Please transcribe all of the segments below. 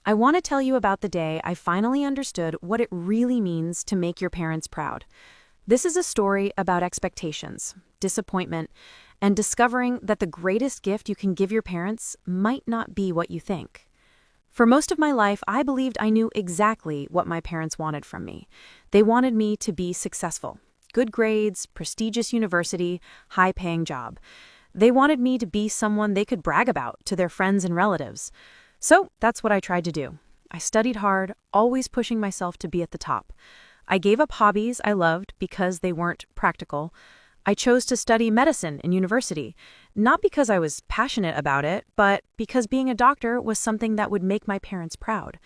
I want to tell you about the day I finally understood what it really means to make your parents proud. This is a story about expectations, disappointment, and discovering that the greatest gift you can give your parents might not be what you think. For most of my life, I believed I knew exactly what my parents wanted from me. They wanted me to be successful. Good grades, prestigious university, high-paying job. They wanted me to be someone they could brag about to their friends and relatives. So that's what I tried to do. I studied hard, always pushing myself to be at the top. I gave up hobbies I loved because they weren't practical. I chose to study medicine in university, not because I was passionate about it, but because being a doctor was something that would make my parents proud.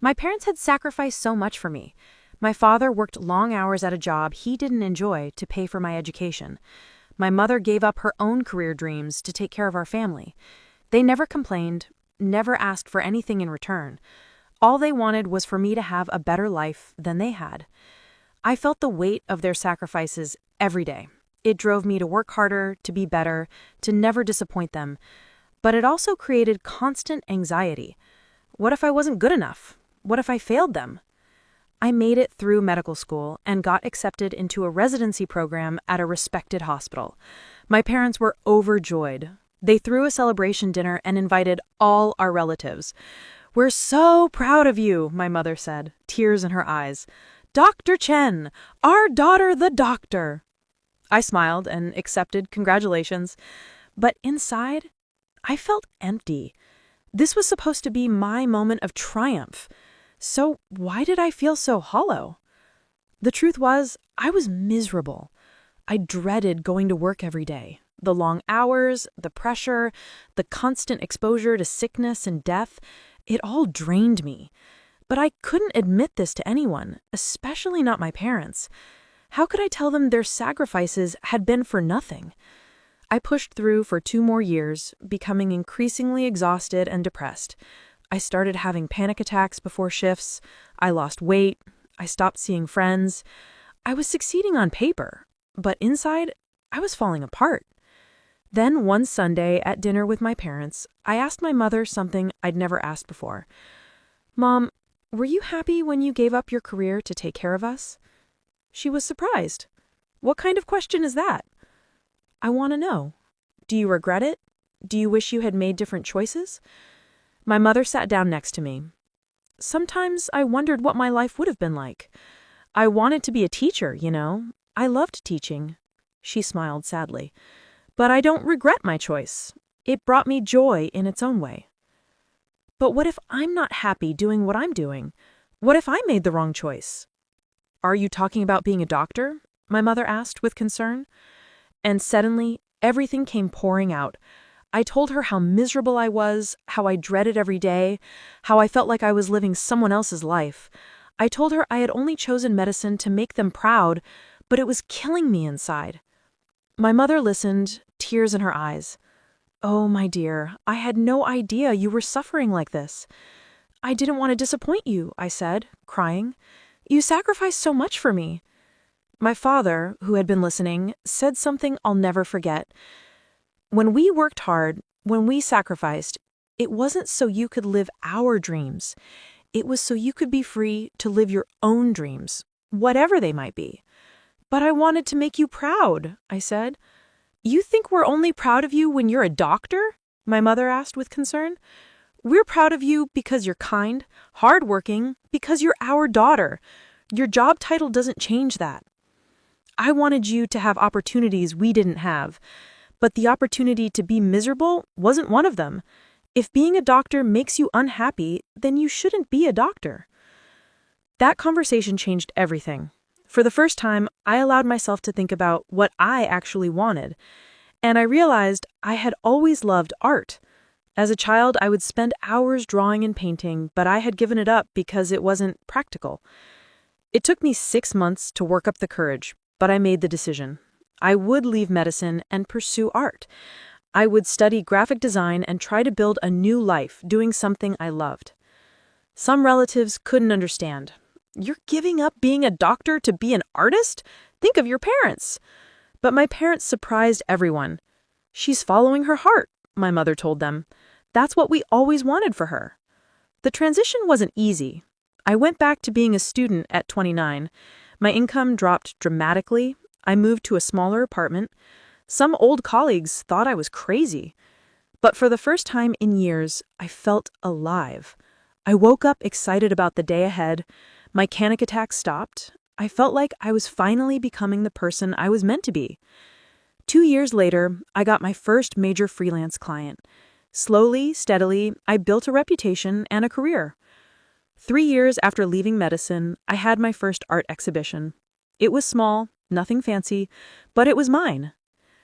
My parents had sacrificed so much for me. My father worked long hours at a job he didn't enjoy to pay for my education. My mother gave up her own career dreams to take care of our family. They never complained, never asked for anything in return. All they wanted was for me to have a better life than they had. I felt the weight of their sacrifices every day. It drove me to work harder, to be better, to never disappoint them. But it also created constant anxiety. What if I wasn't good enough? What if I failed them? I made it through medical school and got accepted into a residency program at a respected hospital. My parents were overjoyed. They threw a celebration dinner and invited all our relatives. "We're so proud of you," my mother said, tears in her eyes. "Dr. Chen, our daughter the doctor." I smiled and accepted congratulations, but inside, I felt empty. This was supposed to be my moment of triumph. So why did I feel so hollow? The truth was, I was miserable. I dreaded going to work every day. The long hours, the pressure, the constant exposure to sickness and death, it all drained me. But I couldn't admit this to anyone, especially not my parents. How could I tell them their sacrifices had been for nothing? I pushed through for 2 more years, becoming increasingly exhausted and depressed. I started having panic attacks before shifts. I lost weight. I stopped seeing friends. I was succeeding on paper, but inside, I was falling apart. Then one Sunday at dinner with my parents, I asked my mother something I'd never asked before. "Mom, were you happy when you gave up your career to take care of us?" She was surprised. "What kind of question is that?" "I want to know. Do you regret it? Do you wish you had made different choices?" My mother sat down next to me. "Sometimes I wondered what my life would have been like. I wanted to be a teacher, you know. I loved teaching." She smiled sadly. "But I don't regret my choice. It brought me joy in its own way." "But what if I'm not happy doing what I'm doing? What if I made the wrong choice?" "Are you talking about being a doctor?" my mother asked with concern. And suddenly, everything came pouring out. I told her how miserable I was, how I dreaded every day, how I felt like I was living someone else's life. I told her I had only chosen medicine to make them proud, but it was killing me inside. My mother listened, tears in her eyes. "Oh, my dear, I had no idea you were suffering like this." "I didn't want to disappoint you," I said, crying. "You sacrificed so much for me." My father, who had been listening, said something I'll never forget. "When we worked hard, when we sacrificed, it wasn't so you could live our dreams. It was so you could be free to live your own dreams, whatever they might be." "But I wanted to make you proud," I said. "You think we're only proud of you when you're a doctor?" my mother asked with concern. "We're proud of you because you're kind, hardworking, because you're our daughter. Your job title doesn't change that." I wanted you to have opportunities we didn't have, but the opportunity to be miserable wasn't one of them. If being a doctor makes you unhappy, then you shouldn't be a doctor. That conversation changed everything. For the first time, I allowed myself to think about what I actually wanted, and I realized I had always loved art. As a child, I would spend hours drawing and painting, but I had given it up because it wasn't practical. It took me 6 months to work up the courage, but I made the decision. I would leave medicine and pursue art. I would study graphic design and try to build a new life doing something I loved. Some relatives couldn't understand. "You're giving up being a doctor to be an artist? Think of your parents." But my parents surprised everyone. "She's following her heart," my mother told them. "That's what we always wanted for her." The transition wasn't easy. I went back to being a student at 29. My income dropped dramatically. I moved to a smaller apartment. Some old colleagues thought I was crazy. But for the first time in years, I felt alive. I woke up excited about the day ahead. My panic attacks stopped. I felt like I was finally becoming the person I was meant to be. 2 years later, I got my first major freelance client. Slowly, steadily, I built a reputation and a career. 3 years after leaving medicine, I had my first art exhibition. It was small, nothing fancy, but it was mine.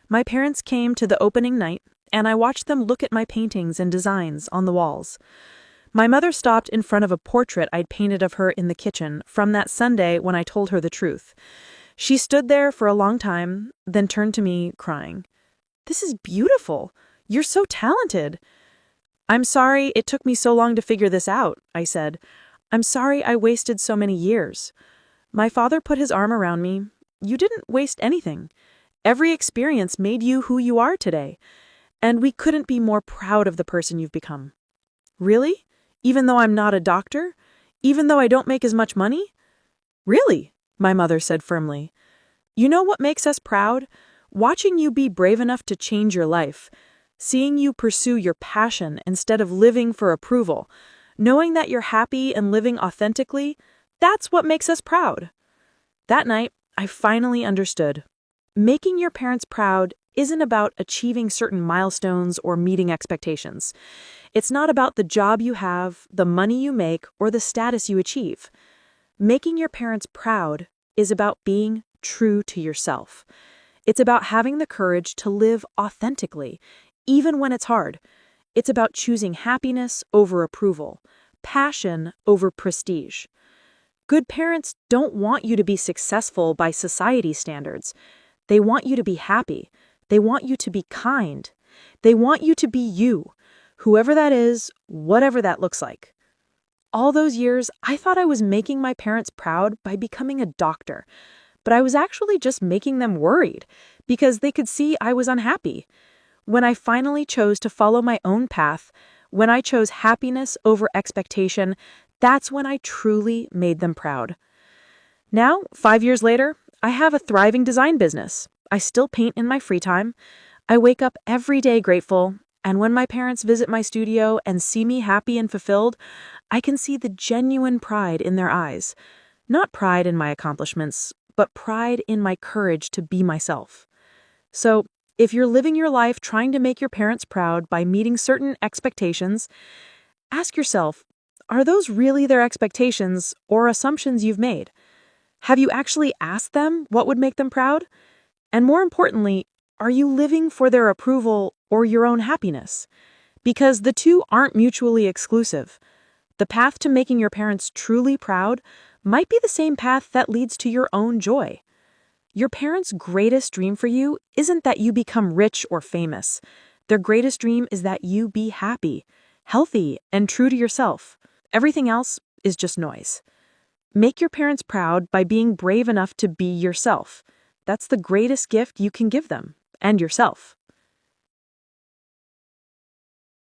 My parents came to the opening night, and I watched them look at my paintings and designs on the walls. My mother stopped in front of a portrait I'd painted of her in the kitchen from that Sunday when I told her the truth. She stood there for a long time, then turned to me, crying. "This is beautiful. You're so talented." "I'm sorry it took me so long to figure this out," I said. "I'm sorry I wasted so many years." My father put his arm around me. "You didn't waste anything. Every experience made you who you are today. And we couldn't be more proud of the person you've become." "Really? Even though I'm not a doctor? Even though I don't make as much money?" "Really," my mother said firmly. "You know what makes us proud? Watching you be brave enough to change your life. Seeing you pursue your passion instead of living for approval. Knowing that you're happy and living authentically, that's what makes us proud." That night, I finally understood. Making your parents proud isn't about achieving certain milestones or meeting expectations. It's not about the job you have, the money you make, or the status you achieve. Making your parents proud is about being true to yourself. It's about having the courage to live authentically, even when it's hard. It's about choosing happiness over approval, passion over prestige. Good parents don't want you to be successful by society standards. They want you to be happy. They want you to be kind. They want you to be you, whoever that is, whatever that looks like. All those years, I thought I was making my parents proud by becoming a doctor, but I was actually just making them worried because they could see I was unhappy. When I finally chose to follow my own path, when I chose happiness over expectation, that's when I truly made them proud. Now, 5 years later, I have a thriving design business. I still paint in my free time. I wake up every day grateful, and when my parents visit my studio and see me happy and fulfilled, I can see the genuine pride in their eyes. Not pride in my accomplishments, but pride in my courage to be myself. So, if you're living your life trying to make your parents proud by meeting certain expectations, ask yourself, are those really their expectations or assumptions you've made? Have you actually asked them what would make them proud? And more importantly, are you living for their approval or your own happiness? Because the two aren't mutually exclusive. The path to making your parents truly proud might be the same path that leads to your own joy. Your parents' greatest dream for you isn't that you become rich or famous. Their greatest dream is that you be happy, healthy, and true to yourself. Everything else is just noise. Make your parents proud by being brave enough to be yourself. That's the greatest gift you can give them, and yourself.